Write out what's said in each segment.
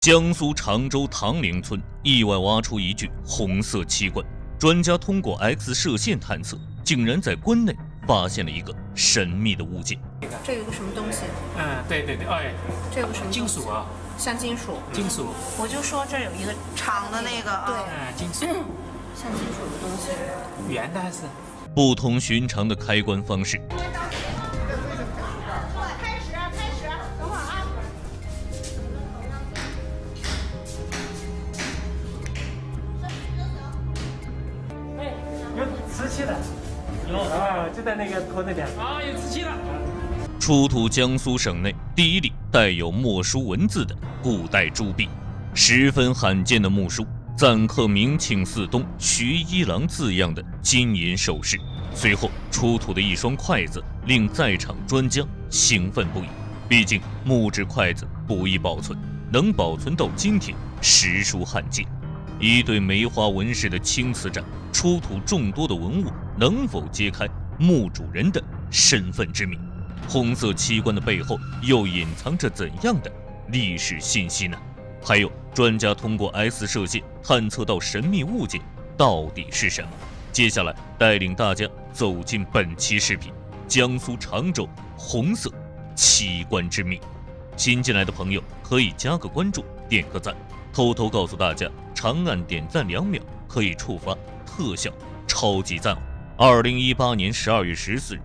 江苏常州唐陵村意外挖出一具红色器官，专家通过 X 射线探测，竟然在棺内发现了一个神秘的物件。这有个什么东西？对，哎，这有个什么？金属啊，像金属。金属。我就说这有一个长的那个啊，对，金属，像金属的东西。圆的还是？不同寻常的开关方式。等会儿啊。哎，有瓷器的，有啊，就在那个头那边啊，有瓷器的。出土江苏省内第一例带有墨书文字的古代铸币，十分罕见的木书，暂刻明庆嗣东徐一郎字样的金银首饰。随后出土的一双筷子令在场专家兴奋不已，毕竟木质筷子不易保存，能保存到今天实属罕见。一对梅花纹饰的青瓷盏出土众多的文物，能否揭开墓主人的身份之谜？红色器官的背后又隐藏着怎样的历史信息呢？还有，专家通过 X 射线探测到神秘物件到底是什么？接下来带领大家走进本期视频：江苏常州红色器官之谜。新进来的朋友可以加个关注，点个赞，偷偷告诉大家，长按点赞2秒可以触发特效超级赞哦。2018年12月14日。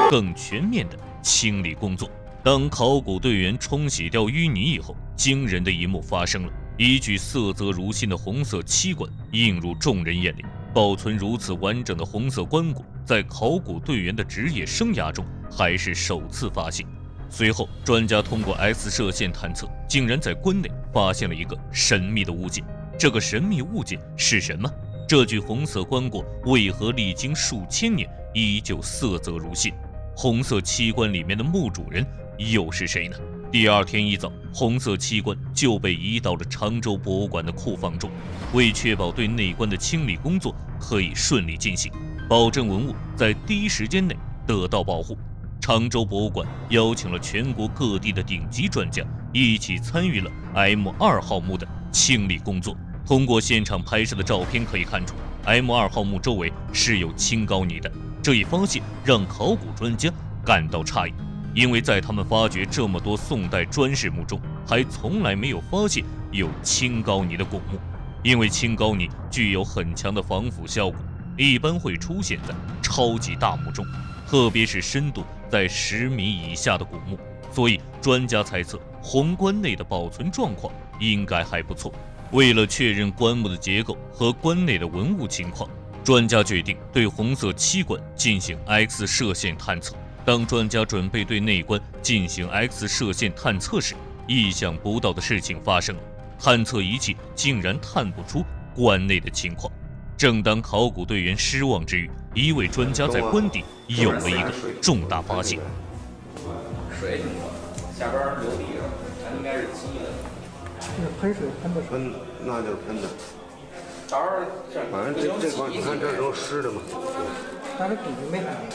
更全面的清理工作。当考古队员冲洗掉淤泥以后，惊人的一幕发生了：一具色泽如新的红色漆棺映入众人眼帘。保存如此完整的红色棺椁，在考古队员的职业生涯中还是首次发现。随后，专家通过 X 射线探测，竟然在棺内发现了一个神秘的物件。这个神秘物件是什么？这具红色棺椁为何历经数千年依旧色泽如新？红色漆棺里面的墓主人又是谁呢？第二天一早，红色漆棺就被移到了常州博物馆的库房中。为确保对内棺的清理工作可以顺利进行，保证文物在第一时间内得到保护，常州博物馆邀请了全国各地的顶级专家一起参与了 M2 号墓的清理工作。通过现场拍摄的照片可以看出， M2 号墓周围是有青膏泥的。这一发现让考古专家感到诧异，因为在他们发掘这么多宋代砖石墓中，还从来没有发现有青膏泥的古墓。因为青膏泥具有很强的防腐效果，一般会出现在超级大墓中，特别是深度在10米以下的古墓，所以专家猜测红棺内的保存状况应该还不错。为了确认棺木的结构和棺内的文物情况，专家决定对红色漆棺进行 X 射线探测。当专家准备对内棺进行 X 射线探测时，意想不到的事情发生了，探测仪器竟然探不出棺内的情况。正当考古队员失望之余，一位专家在官邸有了一个重大发现。水挺多，下边流地上，它应该是积的。这是喷水喷的，喷那就喷的。到时候反正这块你看这都湿的嘛。但是肯定没反应。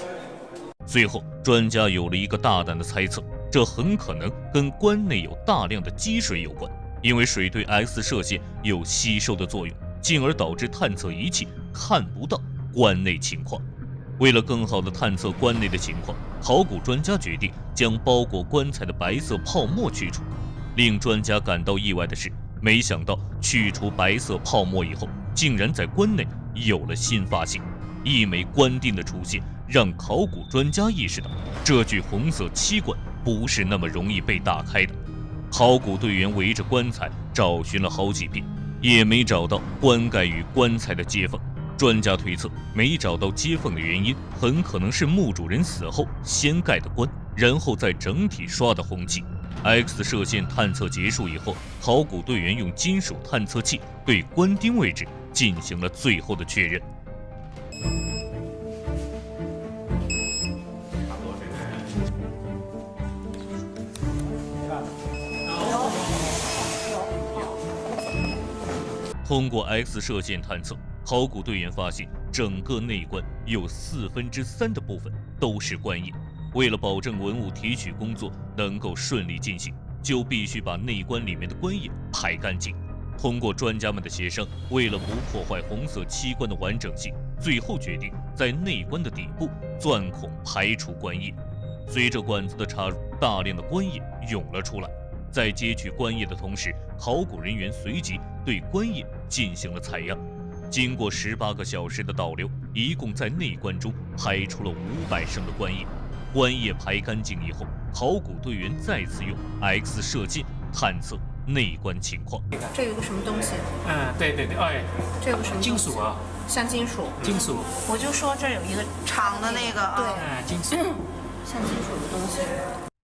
随后，专家有了一个大胆的猜测，这很可能跟棺内有大量的积水有关，因为水对 X 射线有吸收的作用，进而导致探测仪器看不到棺内情况。为了更好地探测棺内的情况，考古专家决定将包裹棺材的白色泡沫去除。令专家感到意外的是，没想到去除白色泡沫以后，竟然在棺内有了新发现。一枚棺钉的出现，让考古专家意识到这具红色漆棺不是那么容易被打开的。考古队员围着棺材找寻了好几遍，也没找到棺盖与棺材的接缝。专家推测，没找到接缝的原因，很可能是墓主人死后先盖的棺，然后再整体刷的红漆。X 射线探测结束以后，考古队员用金属探测器对棺钉位置进行了最后的确认。通过 X 射线探测，考古队员发现整个内棺有3/4的部分都是棺液。为了保证文物提取工作能够顺利进行，就必须把内棺里面的棺液排干净。通过专家们的协商，为了不破坏红色漆棺的完整性，最后决定在内棺的底部钻孔排除棺液。随着管子的插入，大量的棺液涌了出来。在接取棺液的同时，考古人员随即对棺液进行了采样。经过18个小时的倒流，一共在内棺中排出了500升的棺液。棺液排干净以后，考古队员再次用 X 射线探测内棺情况。这有个什么东西？对，哎，这有个什么东西？金属啊，像金属。金属。我就说这有一个长的那个啊，对，金属，像金属的东西。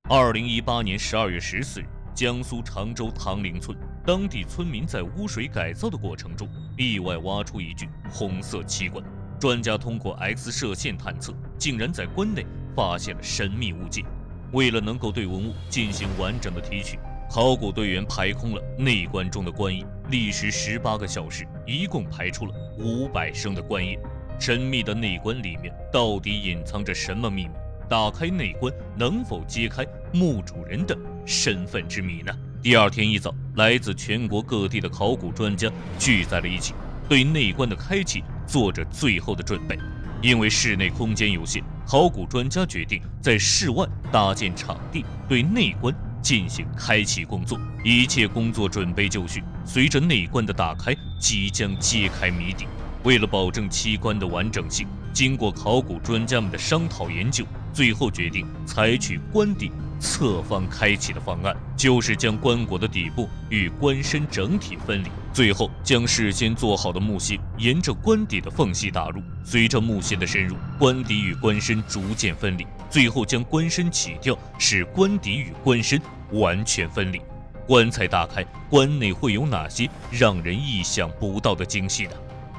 2018年12月14日，江苏常州唐陵村，当地村民在污水改造的过程中，意外挖出一具红色漆棺。专家通过 X 射线探测，竟然在棺内发现了神秘物件。为了能够对文物进行完整的提取，考古队员排空了内棺中的棺液，历时18个小时，一共排出了500升的棺液。神秘的内棺里面到底隐藏着什么秘密？打开内棺能否揭开墓主人的身份之谜呢？第二天一早，来自全国各地的考古专家聚在了一起，对内棺的开启做着最后的准备。因为室内空间有限，考古专家决定在室外搭建场地，对内棺进行开启工作。一切工作准备就绪，随着内棺的打开，即将揭开谜底。为了保证漆棺的完整性，经过考古专家们的商讨研究，最后决定采取棺底侧方开启的方案，就是将棺椁的底部与棺身整体分离，最后将事先做好的木屑沿着棺底的缝隙打入，随着木屑的深入，棺底与棺身逐渐分离，最后将棺身起掉，使棺底与棺身完全分离。棺材打开，棺内会有哪些让人意想不到的惊喜呢？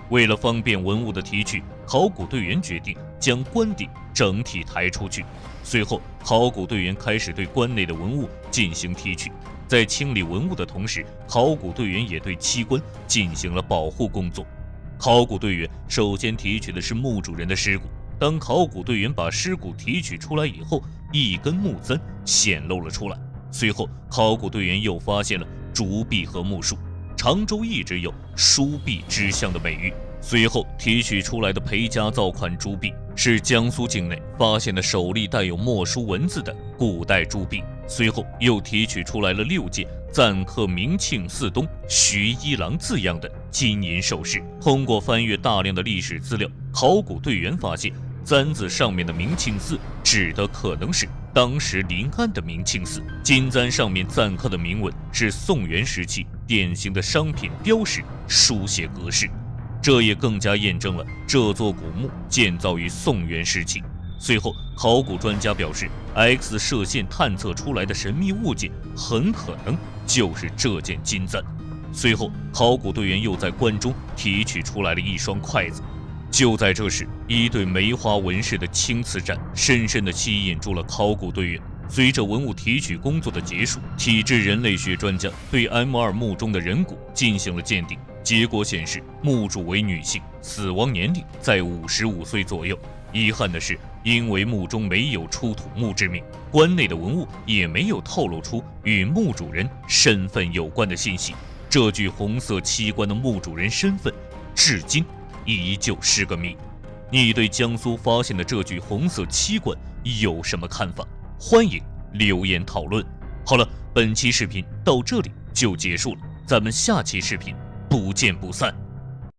为了方便文物的提取，考古队员决定将棺底整体抬出去。随后，考古队员开始对棺内的文物进行提取。在清理文物的同时，考古队员也对漆棺进行了保护工作。考古队员首先提取的是墓主人的尸骨。当考古队员把尸骨提取出来以后，一根木簪显露了出来。随后，考古队员又发现了竹壁和木梳。常州一直有书壁之乡的美誉。随后提取出来的裴家造款竹壁是江苏境内发现的首例带有墨书文字的古代竹壁。随后又提取出来了6件暂刻明庆嗣东徐一郎字样的金银首饰。通过翻阅大量的历史资料，考古队员发现簪子上面的明庆寺指的可能是当时临安的明庆寺。金簪上面錾刻的铭文是宋元时期典型的商品标识书写格式，这也更加验证了这座古墓建造于宋元时期。随后，考古专家表示 ，X 射线探测出来的神秘物件很可能就是这件金簪。随后，考古队员又在棺中提取出来了一双筷子。就在这时，一对梅花纹饰的青瓷盏深深地吸引住了考古队员。随着文物提取工作的结束，体质人类学专家对 M2 墓中的人骨进行了鉴定，结果显示墓主为女性，死亡年龄在55岁左右。遗憾的是，因为墓中没有出土墓志铭，棺内的文物也没有透露出与墓主人身份有关的信息。这具红色漆棺的墓主人身份，至今依旧是个谜。你对江苏发现的这具红色漆棺有什么看法？欢迎留言讨论。好了，本期视频到这里就结束了，咱们下期视频不见不散。